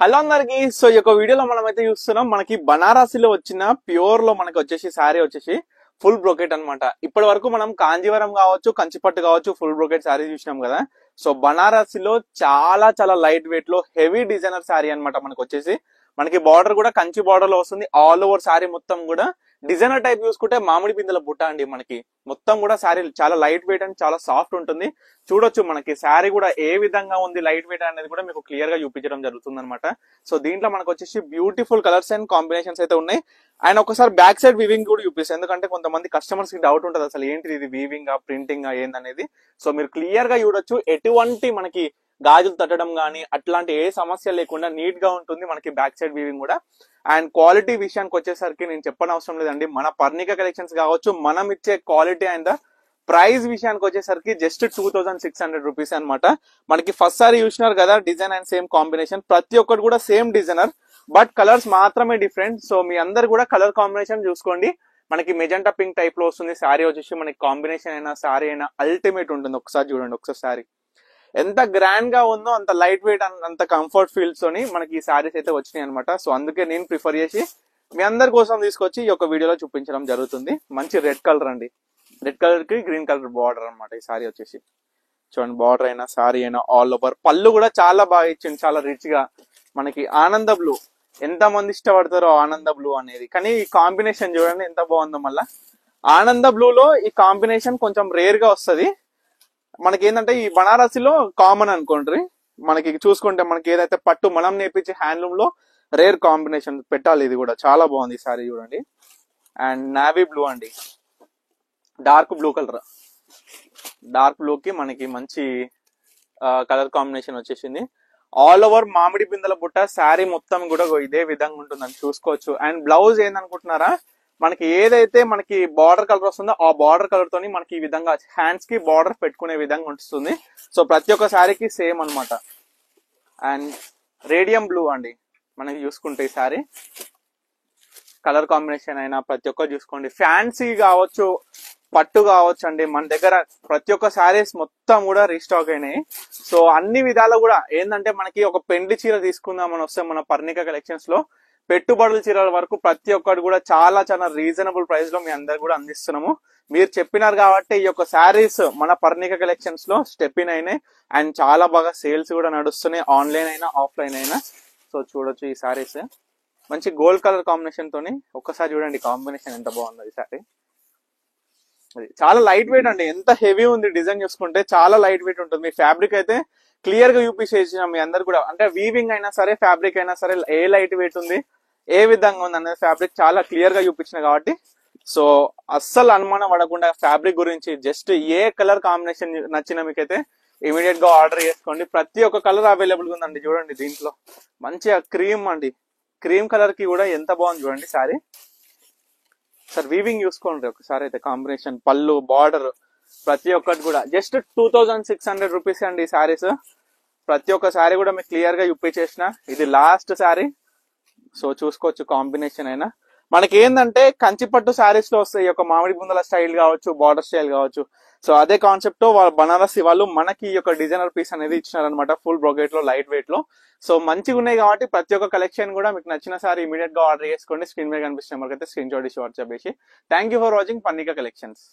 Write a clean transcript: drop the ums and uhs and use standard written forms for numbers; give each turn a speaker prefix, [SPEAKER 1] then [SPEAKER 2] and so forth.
[SPEAKER 1] Hello అందరికి. So ఈ యొక్క వీడియోలో మనం అయితే చూస్తున్నాం, మనకి బనారసిలో వచ్చిన ప్యూర్ లో మనకి వచ్చేసి శారీ వచ్చేసి ఫుల్ బ్రోకెట్ అన్నమాట. ఇప్పటి వరకు మనం కాంజీవరం కావచ్చు, కంచిపట్టు కావచ్చు, ఫుల్ బ్రోకెట్ శారీ చూసినాం కదా. సో బనారసిలో చాలా చాలా లైట్ వెయిట్ లో హెవీ డిజైనర్ శారీ అన్నమాట. మనకి వచ్చేసి మనకి బార్డర్ కూడా కంచి బార్డర్ లో వస్తుంది. ఆల్ ఓవర్ శారీ మొత్తం కూడా డిజైనర్ టైప్ చూసుకుంటే మామిడి పిందెల బుట్ట అండి. మనకి మొత్తం కూడా శారీ చాలా లైట్ వెయిట్ అండ్ చాలా సాఫ్ట్ ఉంటుంది. చూడొచ్చు మనకి శారీ కూడా ఏ విధంగా ఉంది లైట్ వెయిట్ అనేది కూడా మీకు క్లియర్ గా చూపించడం జరుగుతుంది అనమాట. సో దీంట్లో మనకు వచ్చేసి బ్యూటిఫుల్ కలర్స్ అండ్ కాంబినేషన్స్ అయితే ఉన్నాయి. అండ్ ఒకసారి బ్యాక్ సైడ్ వీవింగ్ కూడా చూపిస్తాను, ఎందుకంటే కొంతమంది కస్టమర్స్ కి డౌట్ ఉంటుంది అసలు ఏంటి ఇది వీవింగ్ ప్రింటింగ్ ఏందనేది. సో మీరు క్లియర్ గా చూడొచ్చు, ఎటువంటి మనకి గాజులు తట్టడం కానీ అట్లాంటి ఏ సమస్య లేకుండా నీట్ గా ఉంటుంది మనకి బ్యాక్ సైడ్ వీవింగ్ కూడా. అండ్ క్వాలిటీ విషయానికి వచ్చేసరికి నేను చెప్పని అవసరం లేదండి. మన పర్ణిక కలెక్షన్స్ కావచ్చు, మనం ఇచ్చే క్వాలిటీ అండ్ ప్రైస్ విషయానికి వచ్చేసరికి జస్ట్ 2600 రూపీస్ అనమాట. మనకి ఫస్ట్ సారీ చూసినారు కదా, డిజైన్ అండ్ సేమ్ కాంబినేషన్, ప్రతి ఒక్కటి కూడా సేమ్ డిజైనర్, బట్ కలర్స్ మాత్రమే డిఫరెంట్. సో మీ అందరు కూడా కలర్ కాంబినేషన్ చూసుకోండి. మనకి మెజెంటా పింక్ టైప్ లో వస్తుంది శారీ వచ్చేసి. మనకి కాంబినేషన్ అయినా శారీ అయినా అల్టిమేట్ ఉంటుంది. ఒకసారి చూడండి, ఒకసారి శారీ ఎంత గ్రాండ్ గా ఉందో అంత లైట్ వెయిట్ అంత కంఫర్ట్ ఫీల్స్ తోని మనకి ఈ శారీస్ అయితే వచ్చినాయి అనమాట. సో అందుకే నేను ప్రిఫర్ చేసి మీ అందరి కోసం తీసుకొచ్చి ఈ యొక్క వీడియోలో చూపించడం జరుగుతుంది. మంచి రెడ్ కలర్ అండి, రెడ్ కలర్ కి గ్రీన్ కలర్ బార్డర్ అనమాట ఈ శారీ వచ్చేసి. చూడండి, బార్డర్ అయినా శారీ అయినా ఆల్ ఓవర్. పళ్ళు కూడా చాలా బాగా ఇచ్చింది, చాలా రిచ్ గా. మనకి ఆనంద బ్లూ, ఎంత మంది ఇష్టపడతారో ఆనంద బ్లూ అనేది, కానీ ఈ కాంబినేషన్ చూడండి ఎంత బాగుందో. మళ్ళా ఆనంద బ్లూ లో ఈ కాంబినేషన్ కొంచెం రేర్ గా వస్తుంది. మనకి ఏంటంటే ఈ బనారసిలో కామన్ అనుకోండి. మనకి చూసుకుంటే మనకి ఏదైతే పట్టు మనం నేర్పించే హ్యాండ్లూమ్ లో రేర్ కాంబినేషన్ పెట్టాలి. ఇది కూడా చాలా బాగుంది ఈ సారీ చూడండి. అండ్ నావీ బ్లూ అండి, dark blue colour, dark blue కి మనకి మంచి కలర్ కాంబినేషన్ వచ్చేసింది. ఆల్ ఓవర్ మామిడి బిందెల బుట్ట శారీ మొత్తం కూడా ఇదే విధంగా ఉంటుందని చూసుకోవచ్చు. అండ్ బ్లౌజ్ ఏందనుకుంటున్నారా, మనకి ఏదైతే మనకి బార్డర్ కలర్ వస్తుందో ఆ బార్డర్ కలర్ తోని మనకి ఈ విధంగా హ్యాండ్స్ కి బార్డర్ పెట్టుకునే విధంగా ఉంటుంది. సో ప్రతి ఒక్క శారీకి సేమ్ అనమాట. అండ్ రేడియం బ్లూ అండి, మనకి చూసుకుంటే ఈ శారీ కలర్ కాంబినేషన్ అయినా ప్రతి ఒక్కరు చూసుకోండి. ఫ్యాన్సీ కావచ్చు, పట్టు కావచ్చు అండి, మన దగ్గర ప్రతి ఒక్క శారీస్ మొత్తం కూడా రీస్టాక్ అయినాయి. సో అన్ని విధాలు కూడా ఏంటంటే మనకి ఒక పెండ్లి చీర తీసుకుందామని వస్తే మన పర్ణిక కలెక్షన్స్ లో పెట్టుబడుల చీరల వరకు ప్రతి ఒక్కటి కూడా చాలా చాలా రీజనబుల్ ప్రైస్ లో మీ అందరు కూడా అందిస్తున్నాము. మీరు చెప్పినారు కాబట్టి ఈ యొక్క శారీస్ మన పర్ణిక కలెక్షన్స్ లో స్టెప్ ఇన్ అయినాయి. అండ్ చాలా బాగా సేల్స్ కూడా నడుస్తున్నాయి, ఆన్లైన్ అయినా ఆఫ్లైన్ అయినా. సో చూడొచ్చు ఈ శారీస్ మంచి గోల్డ్ కలర్ కాంబినేషన్ తోని. ఒక్కసారి చూడండి కాంబినేషన్ ఎంత బాగుంది ఈ శారీ. అది చాలా లైట్ వెయిట్ అండి, ఎంత హెవీ ఉంది డిజైన్ చూసుకుంటే చాలా లైట్ వెయిట్ ఉంటుంది. మీ ఫ్యాబ్రిక్ అయితే క్లియర్ గా చూపించేసిన మీ అందరు కూడా, అంటే వీవింగ్ అయినా సరే ఫ్యాబ్రిక్ అయినా సరే ఏ లైట్ వెయిట్ ఉంది ఏ విధంగా ఉంది అనేది ఫ్యాబ్రిక్ చాలా క్లియర్ గా చూపించిన కాబట్టి సో అస్సలు అనుమానం పడకుండా ఫ్యాబ్రిక్ గురించి జస్ట్ ఏ కలర్ కాంబినేషన్ నచ్చినా మీకైతే ఇమీడియట్ గా ఆర్డర్ చేసుకోండి. ప్రతి ఒక్క కలర్ అవైలబుల్ గా ఉందండి. చూడండి దీంట్లో మంచిగా క్రీమ్ అండి, క్రీమ్ కలర్ కి కూడా ఎంత బాగుంది చూడండి శారీ. సార్ వీవింగ్ చూసుకోండి ఒకసారి అయితే, కాంబినేషన్ పళ్ళు బార్డర్ ప్రతి ఒక్కటి కూడా జస్ట్ 2600 రూపీస్ అండి ఈ శారీస్. ప్రతి ఒక్క శారీ కూడా మీకు క్లియర్ గా చూపించేసిన, ఇది లాస్ట్ శారీ. సో చూసుకోవచ్చు కాంబినేషన్ అయినా. మనకి ఏంటంటే కంచిపట్టు శారీస్ లో వస్తాయి ఈ యొక్క మామిడి బుందల స్టైల్ కావచ్చు, బార్డర్ స్టైల్ కావచ్చు. సో అదే కాన్సెప్ట్ తో బనారసి వాళ్ళు మనకి ఈ యొక్క డిజైనర్ పీస్ అనేది ఇచ్చినారనమాట, ఫుల్ బ్రోకెట్ లో లైట్ వెయిట్ లో. సో మంచిగా ఉన్నాయి కాబట్టి ప్రతి ఒక్క కలెక్షన్ కూడా మీకు నచ్చిన సారీ ఇమీడియట్ గా ఆర్డర్ చేసుకోండి. స్క్రీన్ మీద కనిపిస్తున్న నెంబర్కి అయితే స్క్రీన్ షాట్ ఇచ్చి వాట్సాప్ చేసి. Thank you for watching Parnika collections.